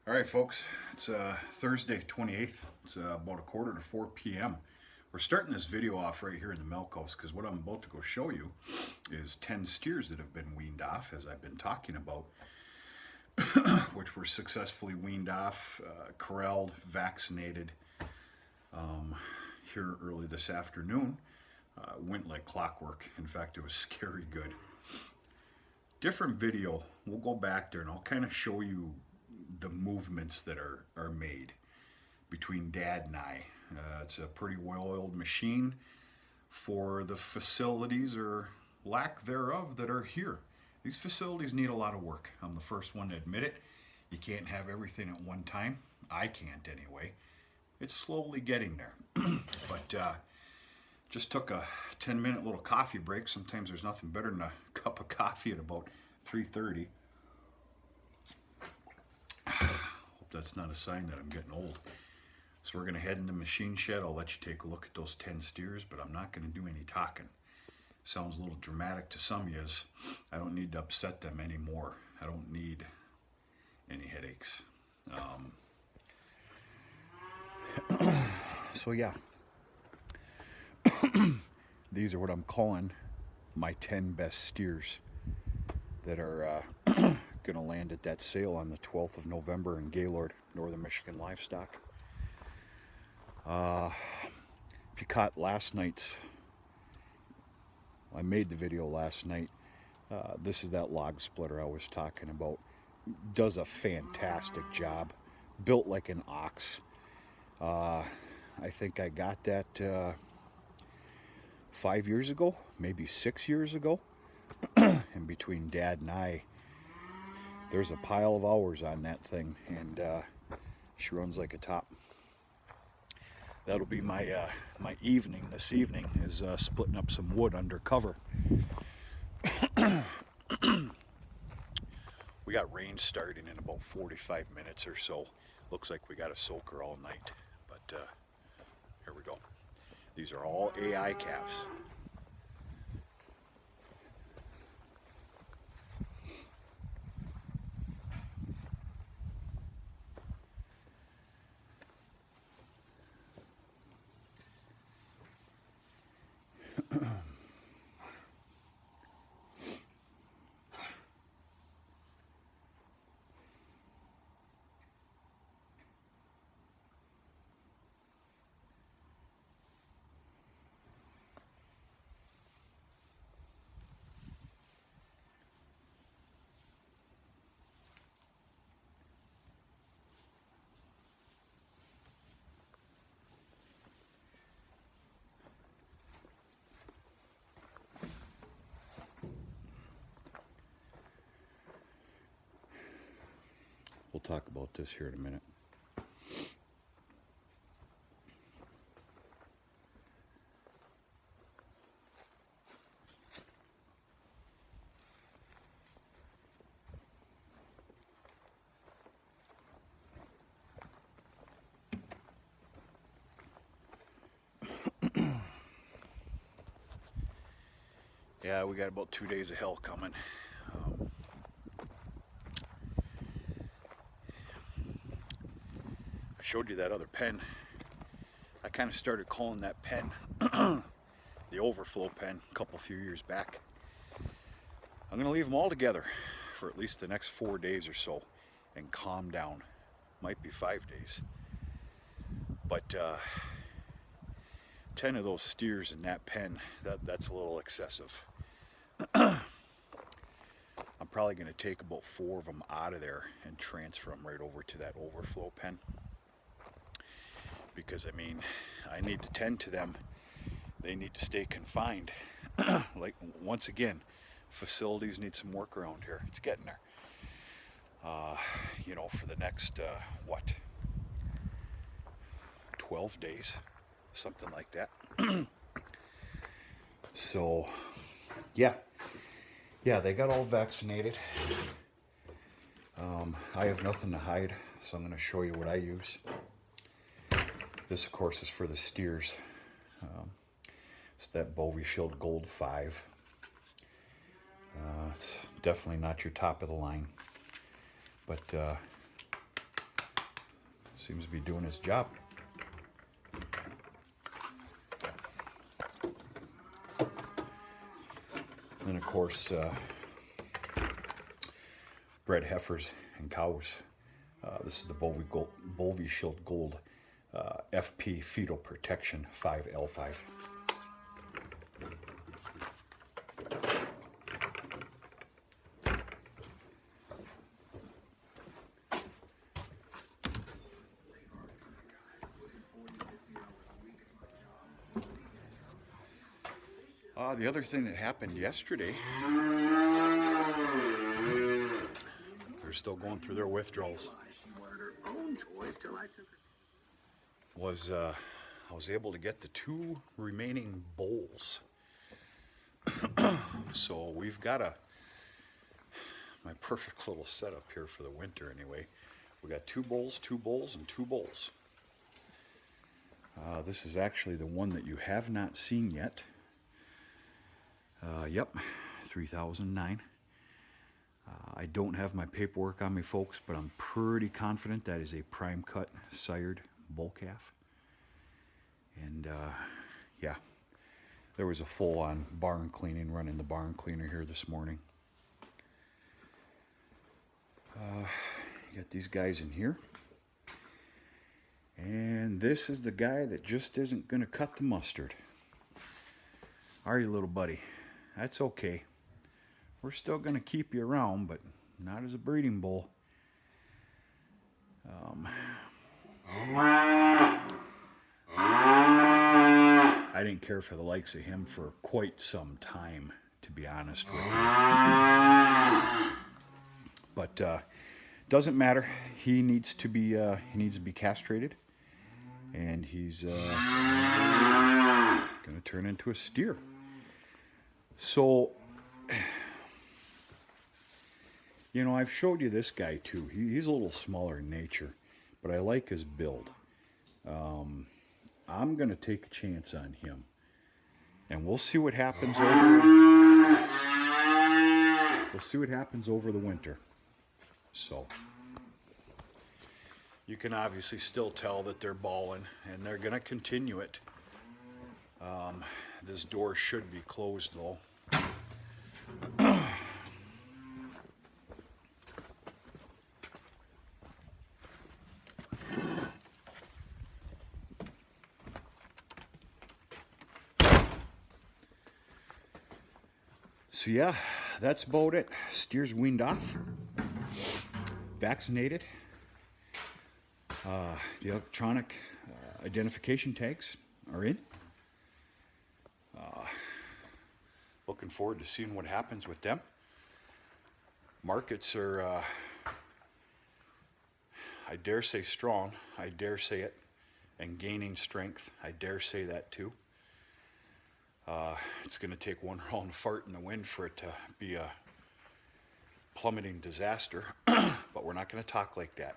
All right, folks, it's Thursday, 28th. It's about a quarter to 4 p.m. We're starting this video off right here in the milk house because what I'm about to go show you is 10 steers that have been weaned off, as I've been talking about, which were successfully weaned off, corralled, vaccinated here early this afternoon. Went like clockwork. In fact, it was scary good. Different video. We'll go back there and I'll kind of show you the movements that are made between Dad and I. It's a pretty well-oiled machine for the facilities or lack thereof that are here. These facilities need a lot of work. I'm the first one to admit it. You can't have everything at one time. I can't anyway. It's slowly getting there. But just took a 10-minute little coffee break. Sometimes there's nothing better than a cup of coffee at about 3:30. Hope that's not a sign that I'm getting old. So we're going to head in the machine shed. I'll let you take a look at those 10 steers, but I'm not going to do any talking. Sounds a little dramatic to some of you. I don't need to upset them anymore. I don't need any headaches. So yeah, these are what I'm calling my 10 best steers that are going to land at that sale on the 12th of November in Gaylord, Northern Michigan Livestock. If you caught last night's, I made the video last night. This is that log splitter I was talking about. Does a fantastic job. Built like an ox. I think I got that 5 years ago, maybe 6 years ago. And between Dad and I, there's a pile of hours on that thing, and she runs like a top. That'll be my my evening this evening, is splitting up some wood under cover. We got rain starting in about 45 minutes or so. Looks like we got a soaker all night, but here we go. These are all AI calves. We'll talk about this here in a minute. Yeah, we got about 2 days of hell coming. I showed you that other pen. I kind of started calling that pen the overflow pen a few years back. I'm going to leave them all together for at least the next 4 days or so and calm down. Might be 5 days. But 10 of those steers in that pen, that's a little excessive. I'm probably going to take about 4 of them out of there and transfer them right over to that overflow pen. Because I mean, I need to tend to them. They need to stay confined. Like, once again, facilities need some work around here. It's getting there. You know, for the next, 12 days, something like that. So, yeah, they got all vaccinated. I have nothing to hide, so I'm going to show you what I use. This, of course, is for the steers. It's that Bovishield Gold 5. It's definitely not your top of the line, but Seems to be doing his job. And of course, bred heifers and cows. This is the Bovishield Gold FP Fetal Protection 5L5. The other thing that happened yesterday, they're still going through their withdrawals, was I was able to get the 2 remaining bowls. So we've got my perfect little setup here for the winter anyway. We got 2 bowls, 2 bowls, and 2 bowls. This is actually the one that you have not seen yet. Yep, 3009. I don't have my paperwork on me, folks, but I'm pretty confident that is a prime cut sired bull calf. And yeah, there was a full-on barn cleaning, running the barn cleaner here this morning. You got these guys in here. And this is the guy that just isn't going to cut the mustard. Are you, little buddy? That's okay. We're still going to keep you around, but not as a breeding bull. I didn't care for the likes of him for quite some time, to be honest with you. But doesn't matter. He needs to be castrated, and he's going to turn into a steer. So, you know, I've showed you this guy too. He's a little smaller in nature, but I like his build. I'm going to take a chance on him, and we'll see what happens over the winter. So, you can obviously still tell that they're bawling, and they're going to continue it. This door should be closed though. So yeah, that's about it. Steer's weaned off, vaccinated. The electronic identification tags are in. Looking forward to seeing what happens with them. Markets are, I dare say, strong. I dare say it. And gaining strength. I dare say that too. It's going to take one wrong fart in the wind for it to be a plummeting disaster. But we're not going to talk like that.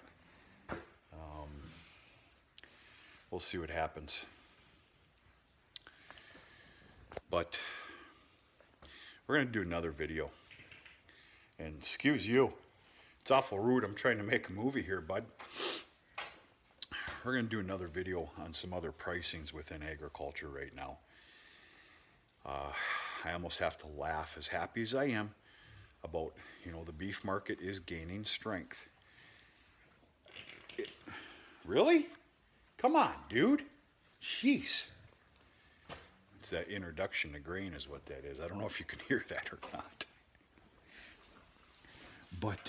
We'll see what happens. But we're going to do another video. And excuse you, it's awful rude. I'm trying to make a movie here, bud. We're going to do another video on some other pricings within agriculture right now. I almost have to laugh, as happy as I am about, you know, the beef market is gaining strength. Really? Come on, dude. Jeez. It's that introduction to grain is what that is. I don't know if you can hear that or not. But,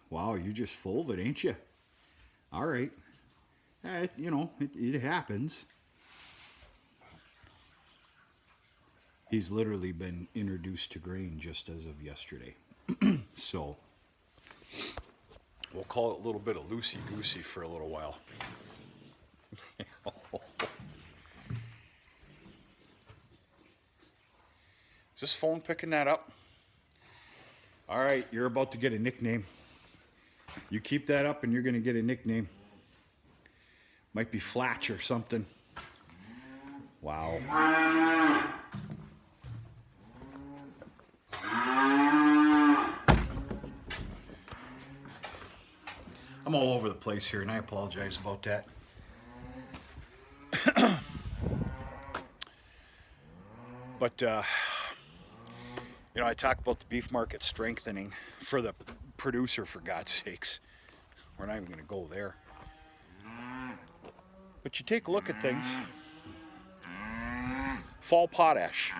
wow, you're just full of it, ain't you? All right. You know, it happens. He's literally been introduced to grain just as of yesterday. So, we'll call it a little bit of loosey-goosey for a little while. Is this phone picking that up? All right, you're about to get a nickname. You keep that up and you're going to get a nickname. Might be Flatch or something. Wow. I'm all over the place here, and I apologize about that. But, you know, I talk about the beef market strengthening for the producer, for God's sakes. We're not even going to go there. But you take a look at things. Fall potash.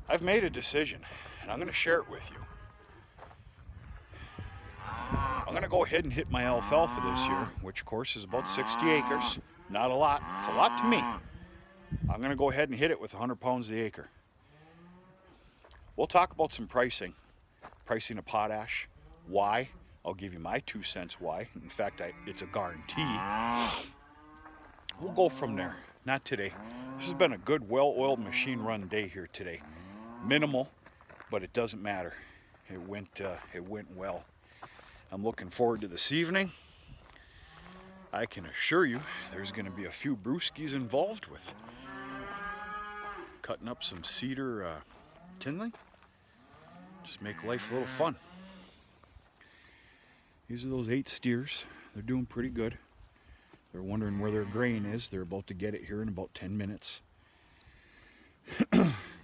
I've made a decision, and I'm going to share it with you. I'm going to go ahead and hit my alfalfa this year, which of course is about 60 acres. Not a lot. It's a lot to me. I'm going to go ahead and hit it with 100 pounds the acre. We'll talk about some pricing of potash. Why? I'll give you my 2 cents why. In fact, it's a guarantee. We'll go from there. Not today. This has been a good, well-oiled, machine-run day here today. Minimal, but it doesn't matter. It went well. I'm looking forward to this evening. I can assure you there's going to be a few brewskis involved with cutting up some cedar kindling. Just make life a little fun. These are those 8 steers. They're doing pretty good. They're wondering where their grain is. They're about to get it here in about 10 minutes.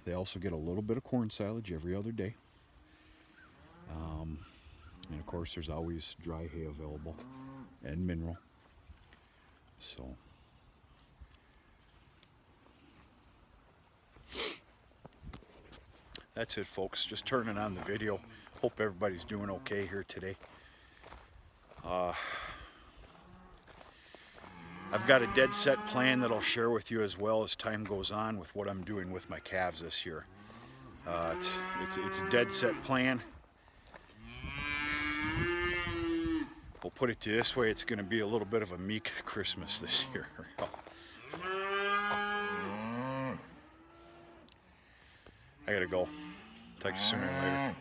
They also get a little bit of corn silage every other day. And of course there's always dry hay available and mineral. So that's it, folks. Just turning on the video. Hope everybody's doing okay here today. I've got a dead set plan that I'll share with you as well as time goes on with what I'm doing with my calves this year. It's a dead set plan. We'll put it this way, it's going to be a little bit of a meek Christmas this year. I gotta go. Talk to you sooner or later.